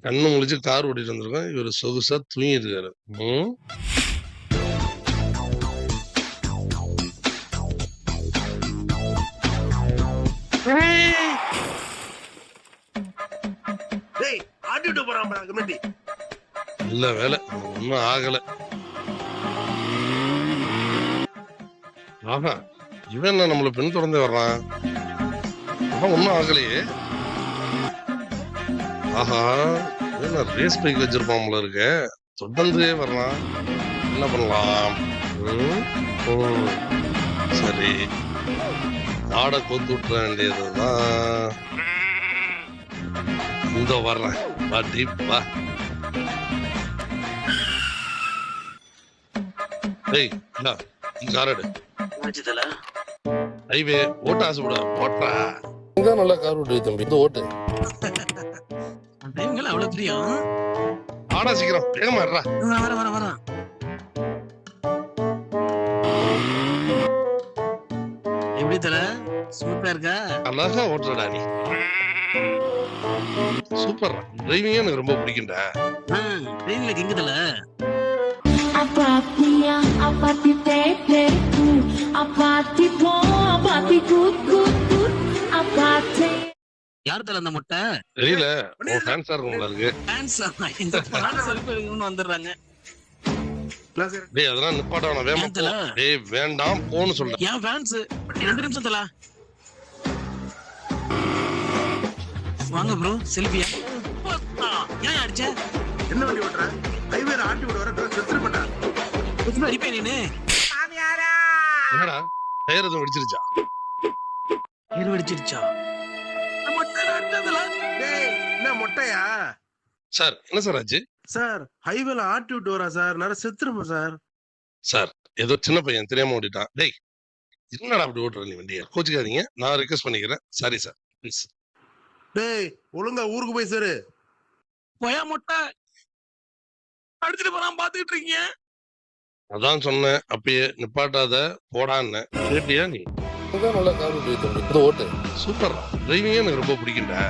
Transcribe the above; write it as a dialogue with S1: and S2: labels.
S1: கண்ணு முழிச்சு கார் ஓட்டிட்டு வந்திருக்கோம். இவரு சொகுசா தூங்கிட்டு இருக்காரு. ம்.
S2: டேய் ஆட்டிட்டு போறான் கமிட்டி.
S1: நல்ல வேலை ஒன்னும் ஆகல. ஆஹா, இவன் என்ன நம்மள பின் தொடர்ந்து வர்றான்? அவன் ஒன்னும் ஆகலையே. ஆஹா, இவன் ரேஸ் பைக் வச்சிருப்பான் போல இருக்க. தொடர்ந்தே வர்றான். என்ன பண்ணலாம்? சரி, ஆடை கொத்து விட்டுற வேண்டியதுதான். இந்த வர்றேன், வா டீப் வா. டேய் என்ன காரடு ஹைவே ஓட்ட ஆசைப்பட ஓட்டா. நல்லா கார் ஓட்டு தம்பி, இந்த ஓட்டு
S3: அவ்வளவு பிரியம்.
S1: ஆடா சீக்கிரம் வேகமா இருடா.
S3: வர எப்படி தல சூப்பரா இருக்கா?
S1: அழகா ஓட்டுறடா நீ. சூப்பர், டிரைவிங் எனக்கு ரொம்ப பிடிக்கும்டா.
S3: ட்ரெயின்ல எங்க தல?
S4: Apatia, apati tete, apati po, apati good, apati.
S3: யார் தல அந்த முட்டை?
S1: தெரியல, உன் ஃபேன்ஸா இருக்கும்ல இருக்கு.
S3: வந்துடுறாங்க.
S1: டேய் அதெல்லாம் நிப்பாட்ட வேணாம், வேகமா போ. டேய் வேண்டாம் போன்னு சொல்றேன்.
S3: ஏன் ஃபேன்ஸ் 2 நிமிஷம் தல. வாங்க ப்ரோ செல்ஃபியா. ஏன் அடிச்ச?
S2: என்ன வண்டி ஓட்டுற? ஹைவேல ஆட்டி விட வர செத்துற மாட்டா.
S3: சும்மா அடிப்பே நீனு.
S1: என்னடா டயர் எதுவும் வெடிச்சிருச்சா?
S3: டயர் வெடிச்சிருச்சா? மொட்டை அடிச்சதல.
S2: டேய் என்ன மொட்டையா?
S1: சார் என்ன சார் ஆச்சு?
S2: சார் ஹைவேல ஆட்டி விட்டு வரா சார், நிறைய செத்துருமா சார்.
S1: சார் ஏதோ சின்ன பையன் தெரியாம ஓட்டிட்டான். டேய் என்னடா அப்படி ஓட்டுற நீ வண்டியை? கோச்சுக்காதீங்க, நான் ரிக்வெஸ்ட் பண்ணிக்கிறேன். Sorry sir please.
S2: டேய் ஒழுங்கா ஊருக்கு போய் சார்.
S3: போயா மொட்டை அடிச்சிட்டு போறான் பாத்துக்கிட்டு இருக்கீங்க.
S1: அதான் சொன்னேன் அப்பயே நிப்பாட்டாத போடான்னு. கேட்டியா நீ? நல்லா கார் ஓட்டு தம்பி, இந்த ஓட்டு சூப்பர், டிரைவிங் எனக்கு ரொம்ப பிடிக்கும்டா.